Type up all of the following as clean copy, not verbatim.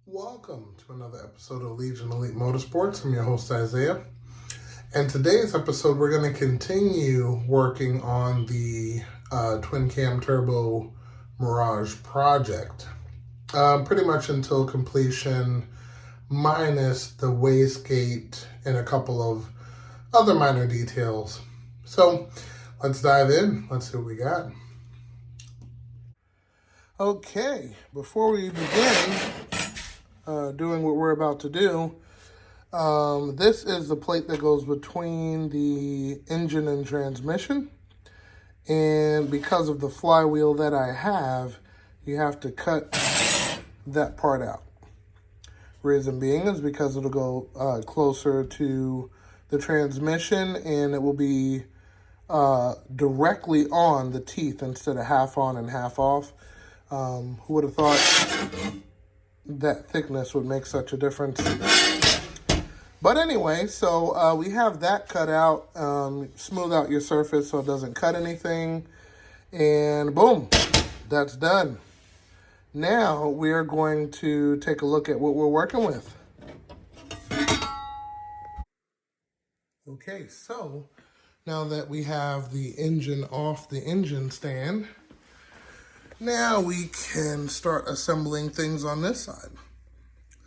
Welcome to another episode of Legion Elite Motorsports. I'm your host, Isaiah. And today's episode, we're going to continue working on the twin cam turbo Mirage project. Pretty much until completion, minus the wastegate and a couple of other minor details. So let's dive in. Let's see what we got. Okay, before we begin doing what we're about to do, this is the plate that goes between the engine and transmission. And because of the flywheel that I have, you have to cut that part out. Reason being is because it'll go closer to the transmission and it will be directly on the teeth instead of half on and half off. Who would have thought that thickness would make such a difference? But anyway, so we have that cut out. Smooth out your surface so it doesn't cut anything. And boom, that's done. Now we are going to take a look at what we're working with. Okay, so now that we have the engine off the engine stand, now we can start assembling things on this side.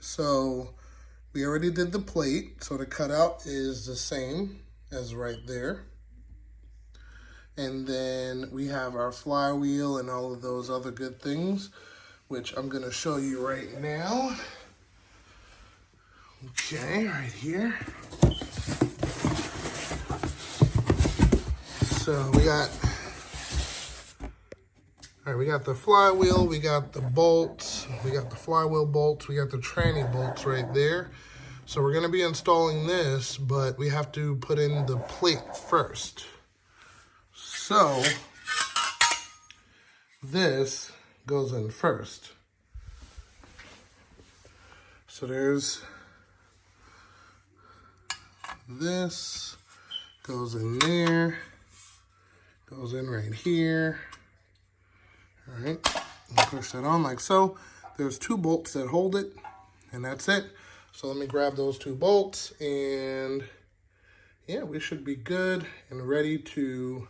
So we already did the plate, so the cutout is the same as right there. And then we have our flywheel and all of those other good things, which I'm gonna show you right now. Okay, right here. So we got the flywheel, we got the bolts, we got the flywheel bolts, we got the tranny bolts right there. So we're gonna be installing this, but we have to put in the plate first. So this goes in first. So there's this, goes in there, goes in right here. All right, push that on like so. There's two bolts that hold it, and that's it. So let me grab those two bolts, and yeah, we should be good and ready to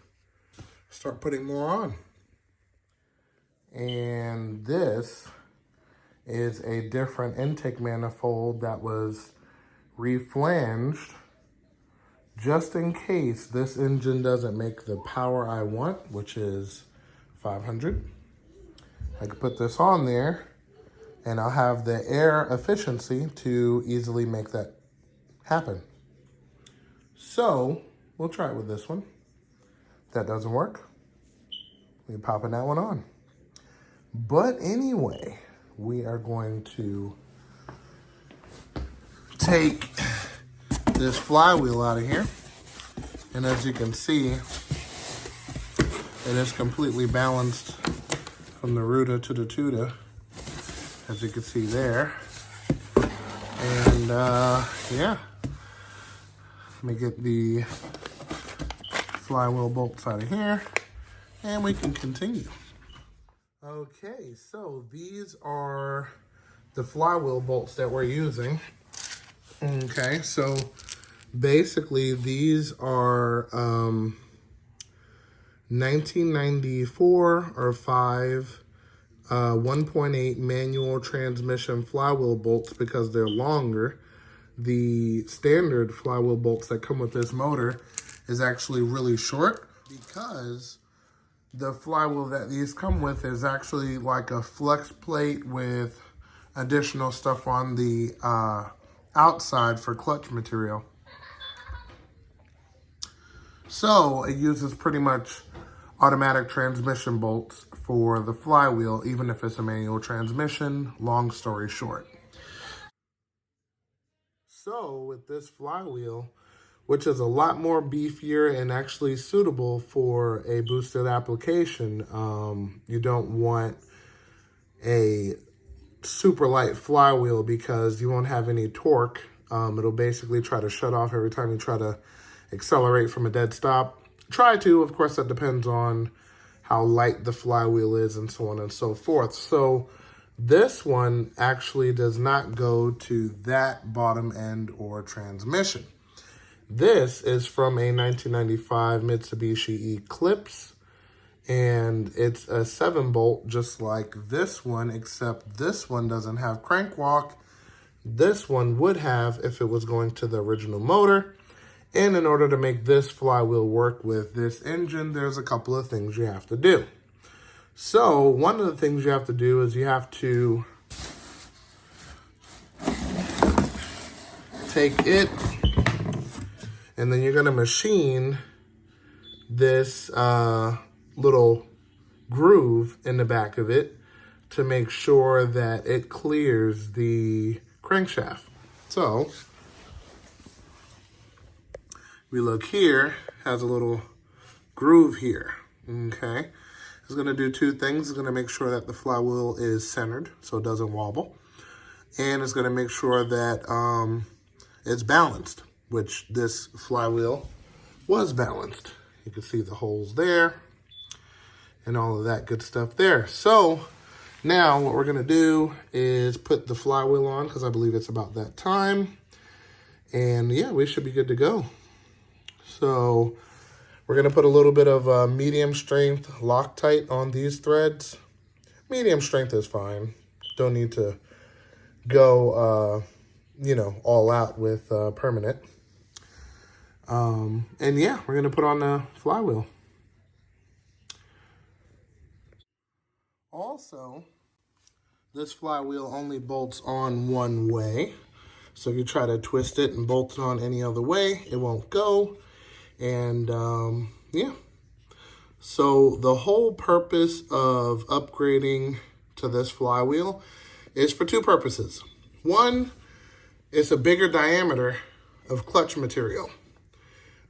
start putting more on. And this is a different intake manifold that was reflanged just in case this engine doesn't make the power I want, which is 500. I could put this on there and I'll have the air efficiency to easily make that happen. So we'll try it with this one. If that doesn't work, we're popping that one on. But anyway, we are going to take this flywheel out of here. And as you can see, it is completely balanced from the rooter to the tutor, as you can see there. And yeah, let me get the flywheel bolts out of here and we can continue. Okay, so these are the flywheel bolts that we're using. Okay, so basically these are 1994 or 5 1.8 manual transmission flywheel bolts because they're longer. The standard flywheel bolts that come with this motor is actually really short because the flywheel that these come with is actually like a flex plate with additional stuff on the outside for clutch material. So it uses pretty much automatic transmission bolts for the flywheel, even if it's a manual transmission, long story short. So with this flywheel, which is a lot more beefier and actually suitable for a boosted application, you don't want a super light flywheel because you won't have any torque. It'll basically try to shut off every time you try to accelerate from a dead stop. Try to, of course, that depends on how light the flywheel is and so on and so forth. So This one actually does not go to that bottom end or transmission. This is from a 1995 Mitsubishi Eclipse, and it's a 7-bolt just like this one, except this one doesn't have crank walk. This one would have if it was going to the original motor. And in order to make this flywheel work with this engine, there's a couple of things you have to do. So one of the things you have to do is you have to take it, and then you're going to machine this little groove in the back of it to make sure that it clears the crankshaft. So we look here, has a little groove here, okay? It's gonna do two things. It's gonna make sure that the flywheel is centered so it doesn't wobble. And it's gonna make sure that it's balanced, which this flywheel was balanced. You can see the holes there and all of that good stuff there. So now what we're gonna do is put the flywheel on because I believe it's about that time. And yeah, we should be good to go. So we're gonna put a little bit of medium strength Loctite on these threads. Medium strength is fine. Don't need to go, you know, all out with permanent. And yeah, we're gonna put on the flywheel. Also, this flywheel only bolts on one way. So if you try to twist it and bolt it on any other way, it won't go. And yeah, so the whole purpose of upgrading to this flywheel is for two purposes. One, it's a bigger diameter of clutch material.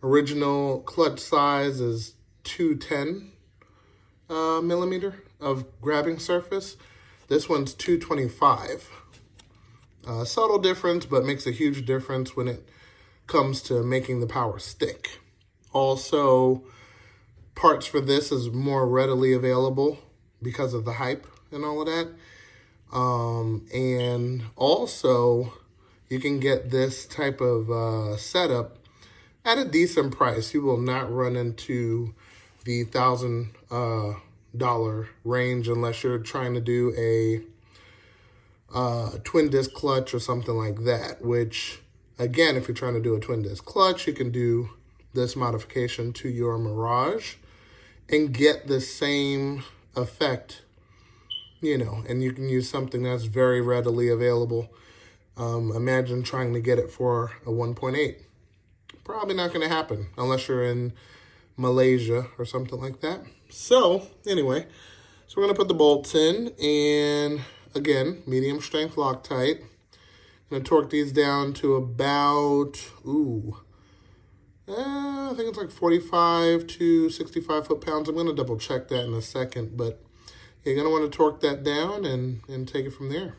Original clutch size is 210 millimeter of grabbing surface. This one's 225. Subtle difference, but makes a huge difference when it comes to making the power stick. Also, parts for this is more readily available because of the hype and all of that. And also, you can get this type of setup at a decent price. You will not run into the $1,000 range unless you're trying to do a twin disc clutch or something like that, which again, if you're trying to do a twin disc clutch, you can do this modification to your Mirage and get the same effect, you know, and you can use something that's very readily available. Imagine trying to get it for a 1.8. Probably not going to happen unless you're in Malaysia or something like that. So anyway, so we're going to put the bolts in, and again, medium strength Loctite. I'm going to torque these down to about, I think it's like 45 to 65 foot-pounds. I'm going to double check that in a second, but you're going to want to torque that down and take it from there.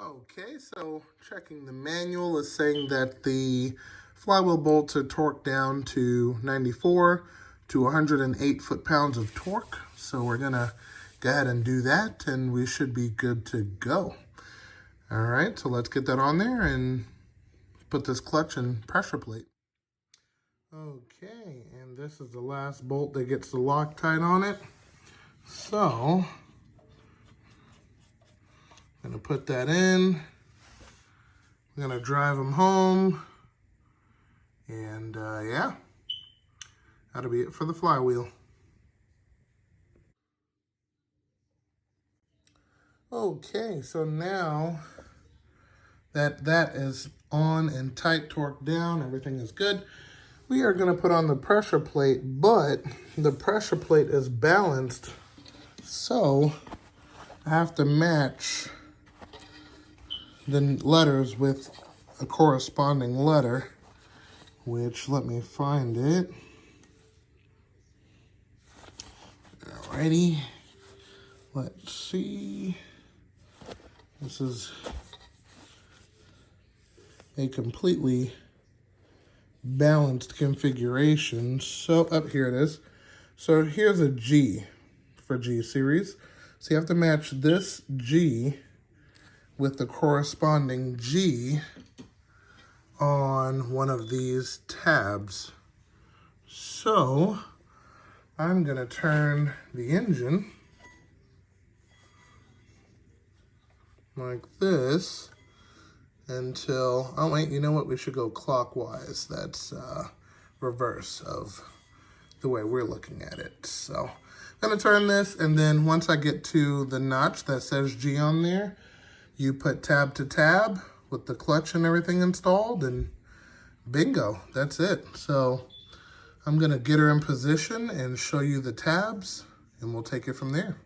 Okay, so checking the manual is saying that the flywheel bolts are torqued down to 94 to 108 foot-pounds of torque. So we're going to go ahead and do that, and we should be good to go. All right, so let's get that on there and put this clutch and pressure plate. Okay, and this is the last bolt that gets the Loctite on it. So, I'm gonna put that in. I'm gonna drive them home. And yeah, that'll be it for the flywheel. Okay, so now that is on and tight, torqued down, everything is good. We are going to put on the pressure plate, but the pressure plate is balanced, so I have to match the letters with a corresponding letter, which, let me find it. Alrighty, let's see. This is a completely balanced configuration. So up here it is. So here's a G for G series. So you have to match this G with the corresponding G on one of these tabs. So I'm gonna turn the engine like this until, oh wait, you know what? We should go clockwise. That's reverse of the way we're looking at it. So I'm gonna turn this, and then once I get to the notch that says G on there, you put tab to tab with the clutch and everything installed, and bingo, that's it. So I'm gonna get her in position and show you the tabs, and we'll take it from there.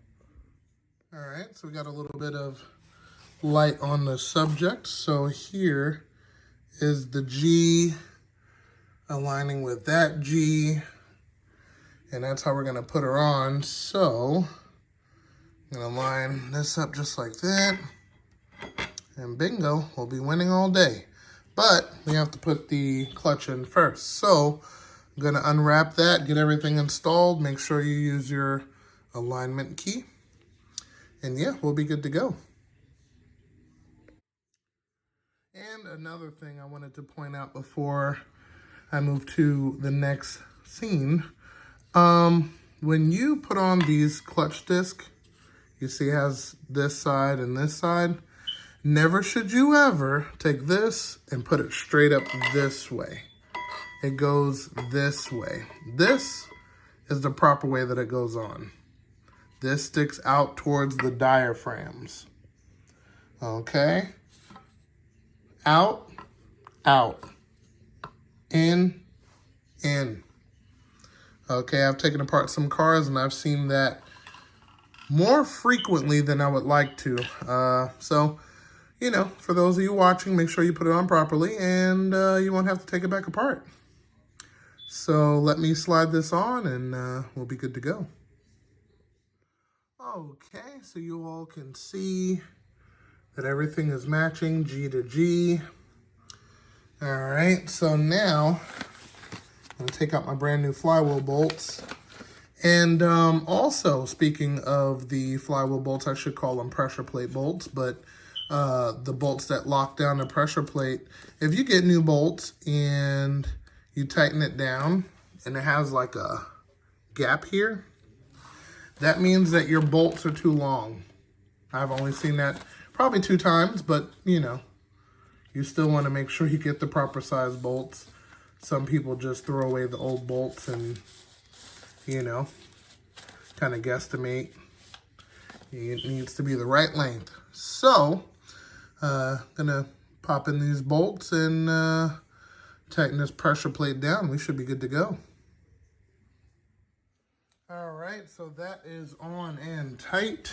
All right, so we got a little bit of light on the subject. So here is the G aligning with that G, and that's how we're gonna put her on. So I'm gonna line this up just like that, and bingo, we'll be winning all day. But we have to put the clutch in first. So I'm gonna unwrap that, get everything installed, make sure you use your alignment key, and yeah, we'll be good to go. And another thing I wanted to point out before I move to the next scene, when you put on these clutch discs, you see it has this side and this side. Never should you ever take this and put it straight up this way. It goes this way. This is the proper way that it goes on. This sticks out towards the diaphragms. Okay? Out, out, in, in. Okay, I've taken apart some cars and I've seen that more frequently than I would like to. So, you know, for those of you watching, make sure you put it on properly, and you won't have to take it back apart. So let me slide this on, and we'll be good to go. Okay, so you all can see that everything is matching G to G. All right, so now I'm gonna take out my brand new flywheel bolts. And also, speaking of the flywheel bolts, I should call them pressure plate bolts, but the bolts that lock down the pressure plate, if you get new bolts and you tighten it down and it has like a gap here, that means that your bolts are too long. I've only seen that probably 2 times, but you know, you still want to make sure you get the proper size bolts. Some people just throw away the old bolts and, you know, kind of guesstimate. It needs to be the right length. So, gonna pop in these bolts and tighten this pressure plate down. We should be good to go. All right, so that is on and tight.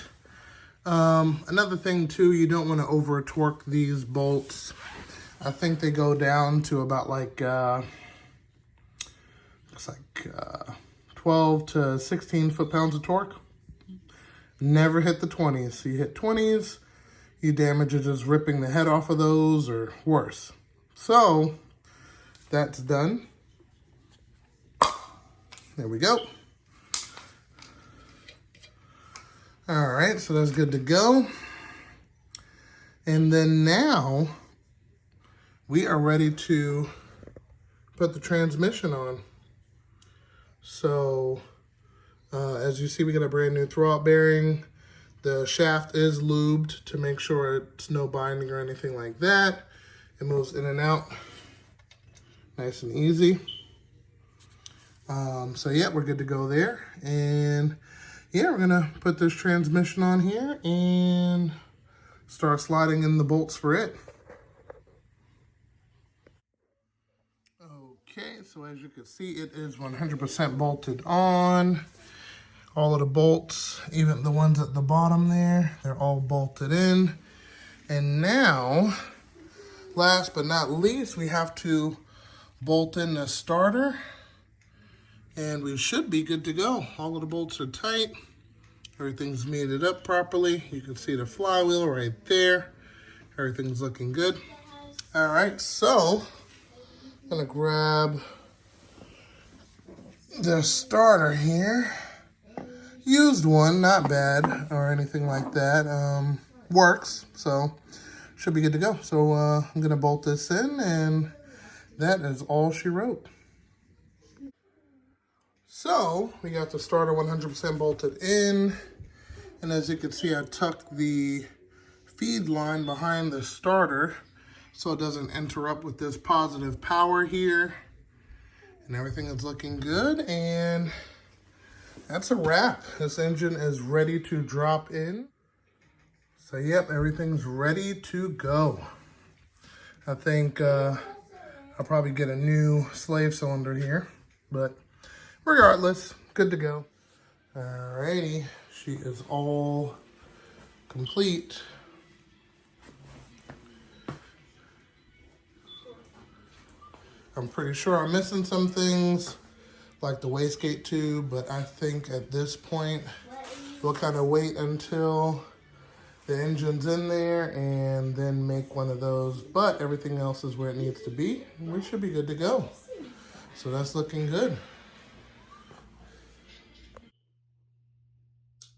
Another thing too, you don't want to over torque these bolts. I think they go down to about like, looks like 12 to 16 foot-pounds of torque. Never hit the 20s. So you hit 20s, you damage it just ripping the head off of those or worse. So that's done. There we go. All right, so that's good to go. And then now we are ready to put the transmission on. So as you see, we got a brand new throwout bearing. The shaft is lubed to make sure it's no binding or anything like that. It moves in and out nice and easy. So yeah, we're good to go there. And yeah, we're gonna put this transmission on here and start sliding in the bolts for it. Okay, so as you can see, it is 100% bolted on. All of the bolts, even the ones at the bottom there, they're all bolted in. And now, last but not least, we have to bolt in the starter, and we should be good to go. All of the bolts are tight. Everything's mated up properly. You can see the flywheel right there. Everything's looking good. All right, so I'm gonna grab the starter here. used one, not bad or anything like that. Works, so should be good to go. So I'm gonna bolt this in, and that is all she wrote. So we got the starter 100% bolted in, and as you can see, I tucked the feed line behind the starter so it doesn't interrupt with this positive power here, and everything is looking good. And that's a wrap. This engine is ready to drop in. So yep, everything's ready to go. I think I'll probably get a new slave cylinder here, but regardless, good to go. Alrighty, she is all complete. I'm pretty sure I'm missing some things, like the wastegate tube, but I think at this point, we'll kind of wait until the engine's in there and then make one of those, but everything else is where it needs to be. We should be good to go. So that's looking good.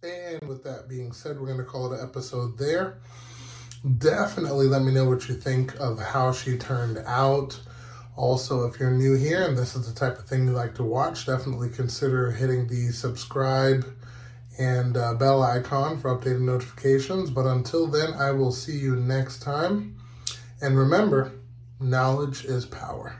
And with that being said, we're gonna call it an episode there. Definitely let me know what you think of how she turned out. Also, if you're new here and this is the type of thing you like to watch, definitely consider hitting the subscribe and bell icon for updated notifications. But until then, I will see you next time. And remember, knowledge is power.